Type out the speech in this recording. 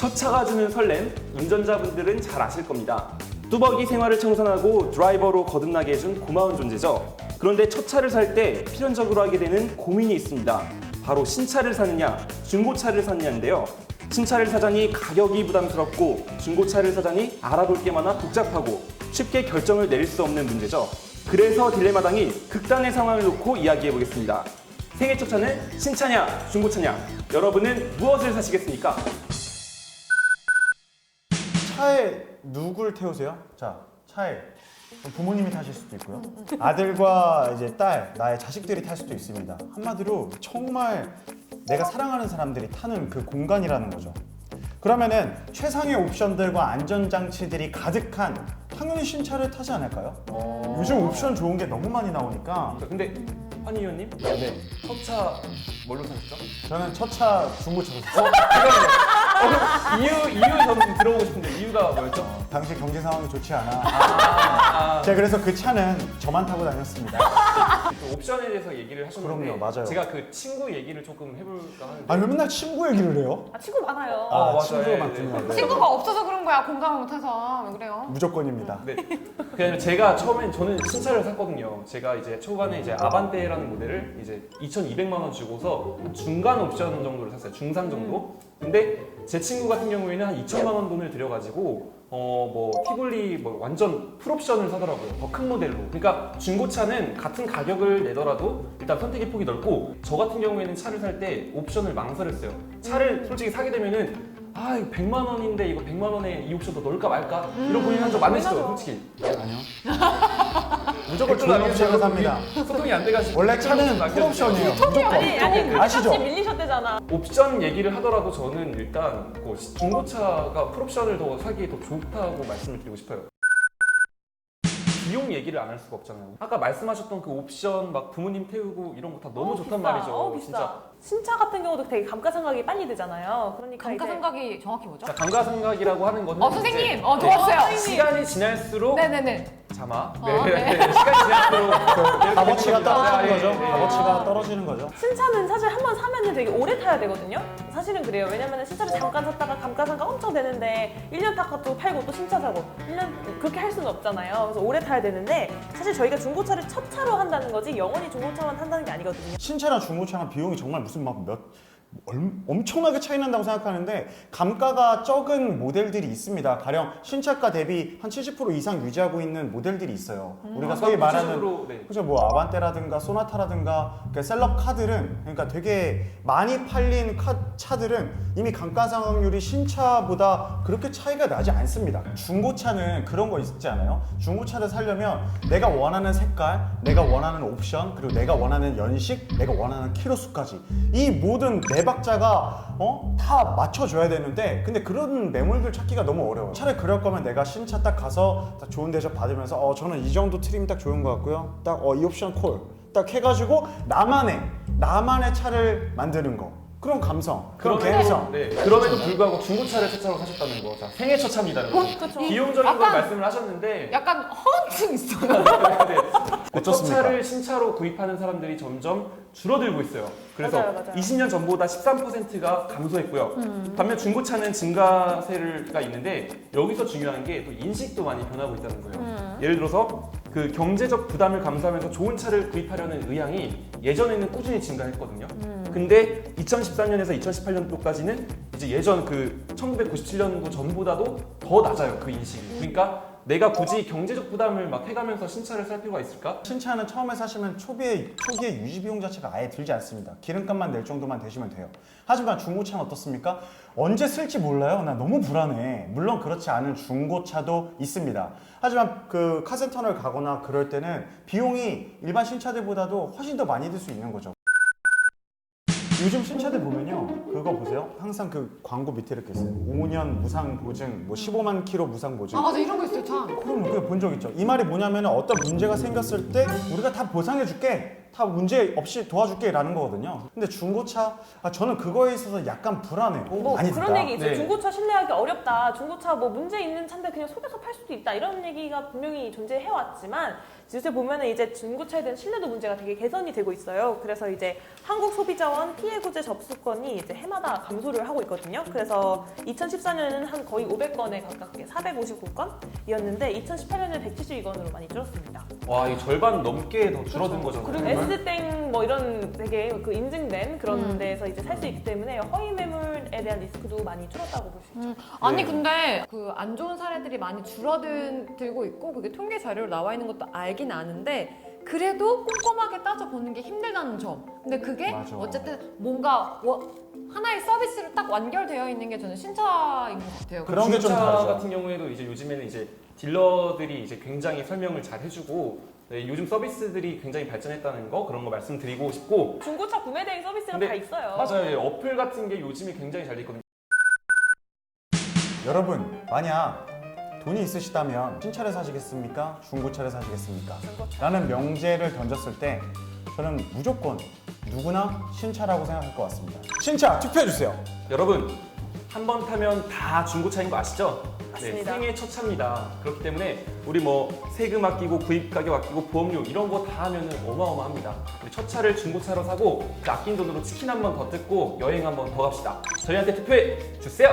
첫 차가 주는 설렘, 운전자분들은 잘 아실 겁니다. 뚜벅이 생활을 청산하고 드라이버로 거듭나게 해준 고마운 존재죠. 그런데 첫 차를 살 때 필연적으로 하게 되는 고민이 있습니다. 바로 신차를 사느냐, 중고차를 사느냐인데요. 신차를 사자니 가격이 부담스럽고 중고차를 사자니 알아볼 게 많아 복잡하고 쉽게 결정을 내릴 수 없는 문제죠. 그래서 딜레마당이 극단의 상황을 놓고 이야기해 보겠습니다. 생애 첫 차는 신차냐, 중고차냐? 여러분은 무엇을 사시겠습니까? 차에 누굴 태우세요? 자, 차에 부모님이 타실 수도 있고요. 아들과 이제 딸, 나의 자식들이 탈 수도 있습니다. 한마디로 정말 내가 사랑하는 사람들이 타는 그 공간이라는 거죠. 그러면은 최상의 옵션들과 안전장치들이 가득한 당연히 신차를 타지 않을까요? 요즘 옵션 좋은 게 너무 많이 나오니까. 근데 환희 의원님, 네, 첫 차 뭘로 사셨죠? 저는 첫 차 중고차로 샀어요. 이유 좀 들어보고 싶은데 이유가 뭐였죠? 당시 경제 상황이 좋지 않아. 제가 그래서 그 차는 저만 타고 다녔습니다. 그 옵션에 대해서 얘기를 하셨는데 그럼요, 맞아요. 제가 그 친구 얘기를 조금 해볼까 하는데 아니 왜 맨날 친구 얘기를 해요? 아, 친구 많아요. 아, 맞아요. 친구가 예, 많군요. 예. 네. 친구가 없어서 그런 거야. 공감을 못해서. 왜 그래요? 무조건입니다. 네. 그냥 제가 처음엔 저는 신차를 샀거든요. 제가 이제 초반에 이제 아반떼라는 모델을 이제 2,200만 원 주고서 중간 옵션 정도를 샀어요. 중상 정도. 근데 제 친구 같은 경우에는 한 2천만 원 돈을 들여가지고 뭐 티블리 뭐 완전 풀옵션을 사더라고요. 더 큰 모델로. 그러니까 중고차는 같은 가격을 내더라도 일단 선택의 폭이 넓고 저 같은 경우에는 차를 살 때 옵션을 망설였어요. 차를 솔직히 사게 되면은 아, 이거 100만 원인데 이거 100만 원에 이 옵션도 넣을까 말까? 이런 고민한 적 많으시죠, 솔직히. 아니요. 무조건 좋은 아니에요. 옵션을 삽니다. 소통이 안 돼가지고. 원래 차는 풀옵션이에요. 무조건. 아니 아시죠? 같이 밀리셨대잖아. 옵션 얘기를 하더라도 저는 일단 뭐 중고차가 풀옵션을 더 사기에 더 좋다고 말씀을 드리고 싶어요. 비용 얘기를 안 할 수가 없잖아요. 아까 말씀하셨던 그 옵션 막 부모님 태우고 이런 거 다 너무 좋단 비싸. 말이죠. 비싸. 진짜. 신차 같은 경우도 되게 감가상각이 빨리 되잖아요. 그러니까 감가상각이 정확히 뭐죠? 자, 감가상각이라고 하는 거는 선생님! 이제 좋았어요. 시간이 지날수록 네네네. 자마. 네. 시간이 지날수록 값어치가 떨어지는 거죠. 예, 예. 값어치가 떨어지는 거죠. 신차는 사실 한 번 사면은 되게 오래 타야 되거든요. 사실은 그래요. 왜냐면 신차를 잠깐 샀다가 감가상각 엄청 되는데 1년 타고 또 팔고 또 신차 사고 1년 그렇게 할 수는 없잖아요. 그래서 오래 타야 되는데 사실 저희가 중고차를 첫 차로 한다는 거지 영원히 중고차만 한다는 게 아니거든요. 신차랑 중고차랑 비용이 정말 무슨 엄청나게 차이 난다고 생각하는데 감가가 적은 모델들이 있습니다. 가령 신차가 대비 한 70% 이상 유지하고 있는 모델들이 있어요. 우리가 소위 말하는 구체적으로, 네. 그죠, 뭐 아반떼라든가 소나타라든가 셀럽 카들은 그러니까 되게 많이 팔린 차들은 이미 감가상각률이 신차보다 그렇게 차이가 나지 않습니다. 중고차는 그런 거 있지 않아요? 중고차를 사려면 내가 원하는 색깔, 내가 원하는 옵션, 그리고 내가 원하는 연식, 내가 원하는 키로수까지 이 모든 네 박자가 다 맞춰줘야 되는데 근데 그런 매물들 찾기가 너무 어려워요. 차라리 그럴 거면 내가 신차 딱 가서 딱 좋은 대접 받으면서 저는 이 정도 트림 딱 좋은 것 같고요. 딱 이 옵션 콜 딱 해가지고 나만의 차를 만드는 거. 그런 감성, 그런 개성. 네. 그럼에도 불구하고 중고차를 첫 차로 사셨다는 거. 자, 생애 첫 차입니다. 여러분. 그쵸. 비용적인 걸 약간- 말씀을 하셨는데 약간 허언증 있어요. 네. 첫 어떻습니까? 차를 신차로 구입하는 사람들이 점점 줄어들고 있어요. 그래서 맞아요. 20년 전보다 13%가 감소했고요. 반면 중고차는 증가세가 있는데 여기서 중요한 게 또 인식도 많이 변하고 있다는 거예요. 예를 들어서 그 경제적 부담을 감수하면서 좋은 차를 구입하려는 의향이 예전에는 꾸준히 증가했거든요. 근데 2014년에서 2018년도까지는 이제 예전 그 1997년도 전보다도 더 낮아요, 그 인식이. 그러니까 내가 굳이 경제적 부담을 막 해가면서 신차를 살 필요가 있을까? 신차는 처음에 사시면 초기에 유지 비용 자체가 아예 들지 않습니다. 기름값만 낼 정도만 되시면 돼요. 하지만 중고차는 어떻습니까? 언제 쓸지 몰라요. 나 너무 불안해. 물론 그렇지 않은 중고차도 있습니다. 하지만 그 카센터를 가거나 그럴 때는 비용이 일반 신차들보다도 훨씬 더 많이 들 수 있는 거죠. 요즘 신차들 보면요, 그거 보세요. 항상 그 광고 밑에 이렇게 있어요. 5년 무상 보증, 뭐 15만 킬로 무상 보증. 맞아. 이런 거 있어요, 참. 그럼 그게 본 적 있죠. 이 말이 뭐냐면 어떤 문제가 생겼을 때 우리가 다 보상해줄게. 다 문제 없이 도와줄게라는 거거든요. 근데 중고차 저는 그거에 있어서 약간 불안해요. 뭐 아니다. 그런 얘기 있어요. 네. 중고차 신뢰하기 어렵다. 중고차 뭐 문제 있는 차인데 그냥 속여서 팔 수도 있다. 이런 얘기가 분명히 존재해 왔지만 요새 보면은 이제 중고차에 대한 신뢰도 문제가 되게 개선이 되고 있어요. 그래서 이제 한국소비자원 피해구제 접수건이 이제 해마다 감소를 하고 있거든요. 그래서 2014년에는 한 거의 500건에 가깝게 459건이었는데 2018년에 172건으로 많이 줄었습니다. 와, 이 절반 넘게 더 줄어든 거잖아요. 그리고 S땡 뭐 이런 되게 그 인증된 그런 데에서 이제 살 수 있기 때문에 허위 매물에 대한 리스크도 많이 줄었다고 볼 수 있죠. 아니 네. 근데 그 안 좋은 사례들이 많이 줄어들고 있고 그게 통계 자료로 나와 있는 것도 알긴 아는데 그래도 꼼꼼하게 따져보는 게 힘들다는 점. 근데 그게 맞아. 어쨌든 뭔가 하나의 서비스로 딱 완결되어 있는 게 저는 신차인 것 같아요. 그런 게 좀 중고차 다르죠. 같은 경우에도 이제 요즘에는 이제 딜러들이 이제 굉장히 설명을 잘 해주고 네, 요즘 서비스들이 굉장히 발전했다는 거 그런 거 말씀드리고 싶고 중고차 구매 대행 서비스가 근데 다 있어요. 맞아요. 예, 어플 같은 게 요즘에 굉장히 잘 돼 있거든요. 여러분 만약 돈이 있으시다면 신차를 사시겠습니까? 중고차를 사시겠습니까? 라는 명제를 던졌을 때 저는 무조건 누구나 신차라고 생각할 것 같습니다. 신차 투표해주세요. 여러분 한 번 타면 다 중고차인 거 아시죠? 맞습니다. 생애 첫 차입니다. 그렇기 때문에 우리 뭐 세금 아끼고 구입 가격 아끼고 보험료 이런 거 다 하면은 어마어마합니다. 우리 첫 차를 중고차로 사고 그 아낀 돈으로 치킨 한 번 더 뜯고 여행 한 번 더 갑시다. 저희한테 투표해 주세요.